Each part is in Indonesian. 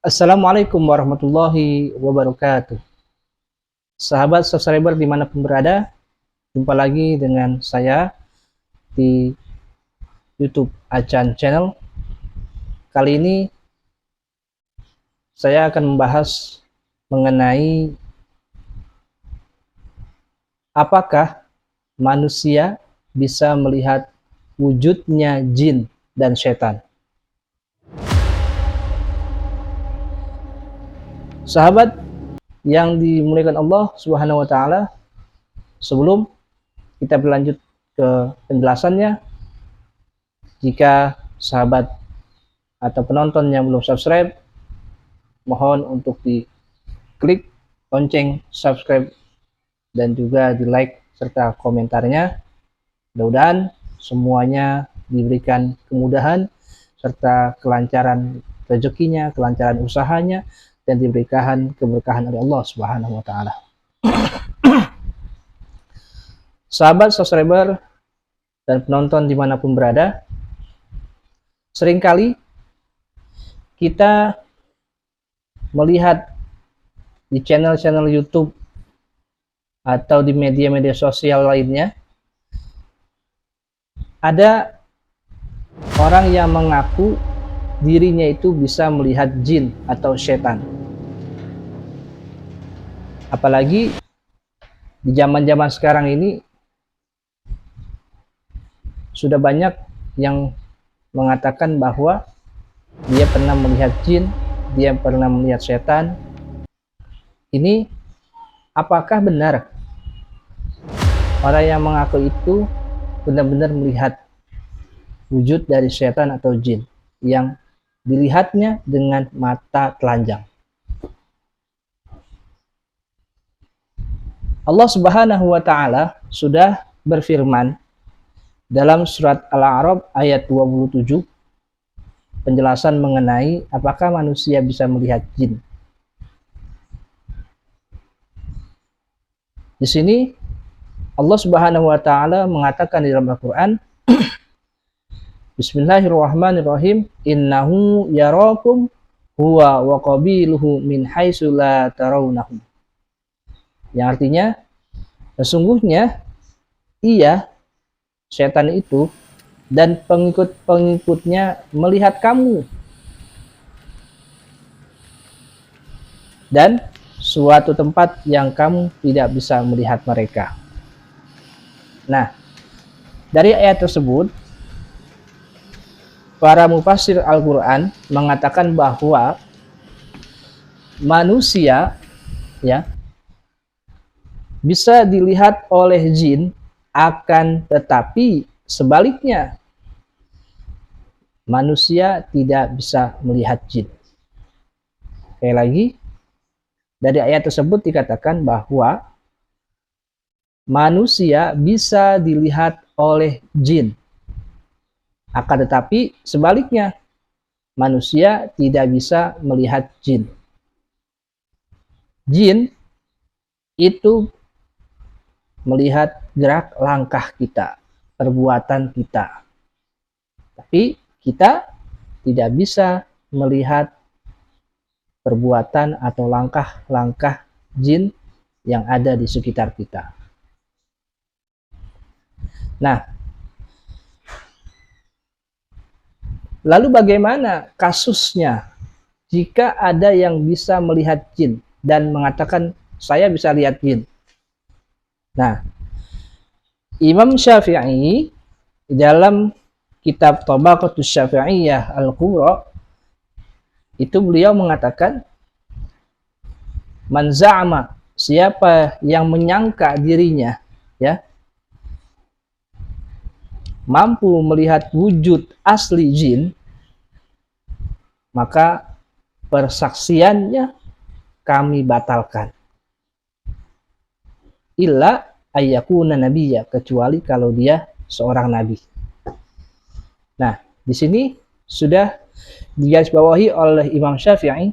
Assalamualaikum warahmatullahi wabarakatuh. Sahabat subscriber dimanapun berada, jumpa lagi dengan saya di YouTube Acan Channel. Kali ini saya akan membahas mengenai apakah manusia bisa melihat wujudnya jin dan setan. Sahabat yang dimuliakan Allah Subhanahu wa taala, sebelum kita berlanjut ke penjelasannya, jika sahabat atau penonton yang belum subscribe, mohon untuk diklik lonceng subscribe dan juga di like serta komentarnya. Mudah-mudahan semuanya diberikan kemudahan serta kelancaran rezekinya, kelancaran usahanya, dan diberikan keberkahan oleh Allah Subhanahu wa taala. Sahabat subscriber dan penonton dimanapun berada, seringkali kita melihat di channel-channel YouTube atau di media-media sosial lainnya, ada orang yang mengaku dirinya itu bisa melihat jin atau setan. Apalagi di zaman-zaman sekarang ini sudah banyak yang mengatakan bahwa dia pernah melihat jin, dia pernah melihat setan. Ini apakah benar orang yang mengaku itu benar-benar melihat wujud dari setan atau jin yang dilihatnya dengan mata telanjang? Allah Subhanahu wa taala sudah berfirman dalam surat Al-A'raf ayat 27, penjelasan mengenai apakah manusia bisa melihat jin. Di sini Allah Subhanahu wa taala mengatakan di dalam Al-Qur'an, Bismillahirrahmanirrahim, innahu yarakum huwa wa qabiluhu min haitsu la tarawnahum. Yang artinya, sesungguhnya ia, setan itu, dan pengikut-pengikutnya melihat kamu dan suatu tempat yang kamu tidak bisa melihat mereka. Nah, dari ayat tersebut, para mufassir Al-Quran mengatakan bahwa manusia bisa dilihat oleh jin, akan tetapi sebaliknya manusia tidak bisa melihat jin. Sekali lagi, dari ayat tersebut dikatakan bahwa manusia bisa dilihat oleh jin, akan tetapi sebaliknya manusia tidak bisa melihat jin. Jin itu melihat gerak langkah kita, perbuatan kita, tapi kita tidak bisa melihat perbuatan atau langkah-langkah jin yang ada di sekitar kita. Nah, lalu bagaimana kasusnya jika ada yang bisa melihat jin dan mengatakan saya bisa lihat jin? Nah, Imam Syafi'i dalam kitab Tabaqatus Syafi'iyah Al-Kubra itu beliau mengatakan, man za'ama, siapa yang menyangka dirinya mampu melihat wujud asli jin, maka persaksiannya kami batalkan. Illa ayyakuna nabiyya, kecuali kalau dia seorang nabi. Nah, di sini sudah digarisbawahi oleh Imam Syafi'i.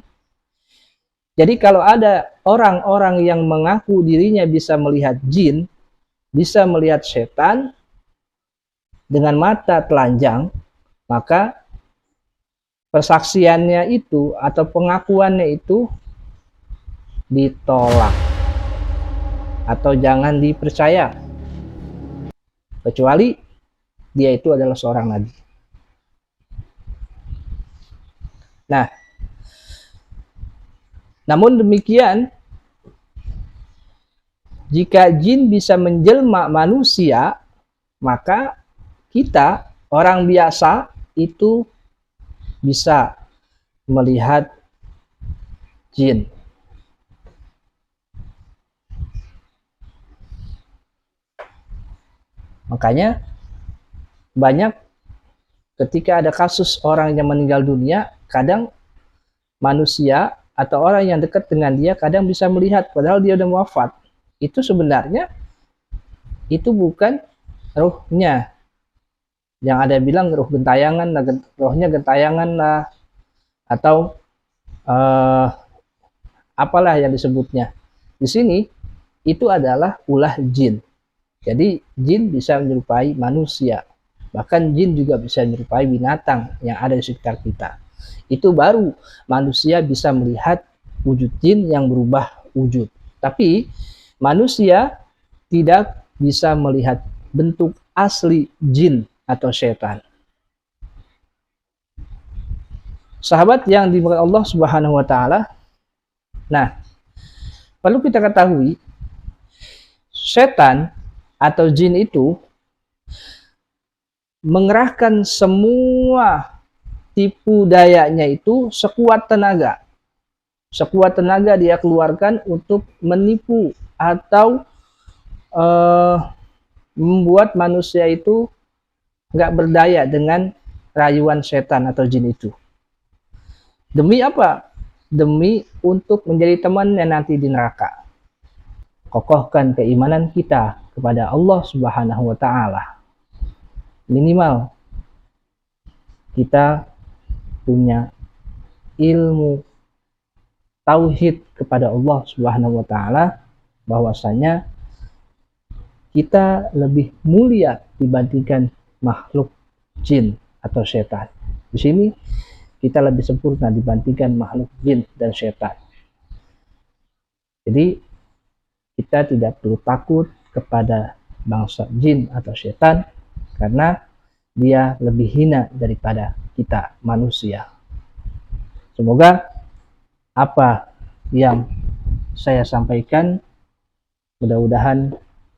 Jadi kalau ada orang-orang yang mengaku dirinya bisa melihat jin, bisa melihat setan dengan mata telanjang, maka persaksiannya itu atau pengakuannya itu ditolak atau jangan dipercaya, kecuali dia itu adalah seorang nabi. Nah, namun demikian, jika jin bisa menjelma manusia, maka kita orang biasa itu bisa melihat jin. Makanya banyak ketika ada kasus orang yang meninggal dunia, kadang manusia atau orang yang dekat dengan dia kadang bisa melihat padahal dia udah wafat. Itu sebenarnya itu bukan ruhnya. Yang ada bilang ruh gentayangan, rohnya gentayangan lah, atau apalah yang disebutnya. Di sini itu adalah ulah jin. Jadi jin bisa menyerupai manusia. Bahkan jin juga bisa menyerupai binatang yang ada di sekitar kita. Itu baru manusia bisa melihat wujud jin yang berubah wujud. Tapi manusia tidak bisa melihat bentuk asli jin atau setan. Sahabat yang dimuliakan Allah Subhanahu wa taala. Nah, perlu kita ketahui setan atau jin itu mengerahkan semua tipu dayanya itu sekuat tenaga. Sekuat tenaga dia keluarkan untuk menipu atau membuat manusia itu nggak berdaya dengan rayuan setan atau jin itu. Demi apa? Demi untuk menjadi temannya nanti di neraka. Kokohkan keimanan kita kepada Allah Subhanahu wa taala. Minimal kita punya ilmu tauhid kepada Allah Subhanahu wa taala, bahwasanya kita lebih mulia dibandingkan makhluk jin atau setan. Di sini kita lebih sempurna dibandingkan makhluk jin dan setan. Jadi kita tidak perlu takut kepada bangsa jin atau setan karena dia lebih hina daripada kita manusia. Semoga apa yang saya sampaikan mudah-mudahan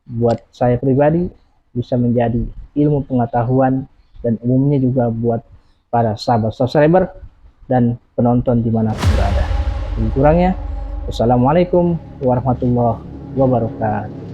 buat saya pribadi bisa menjadi ilmu pengetahuan dan umumnya juga buat para sahabat subscriber dan penonton dimanapun berada. Lebih kurangnya, wassalamualaikum warahmatullahi wabarakatuh.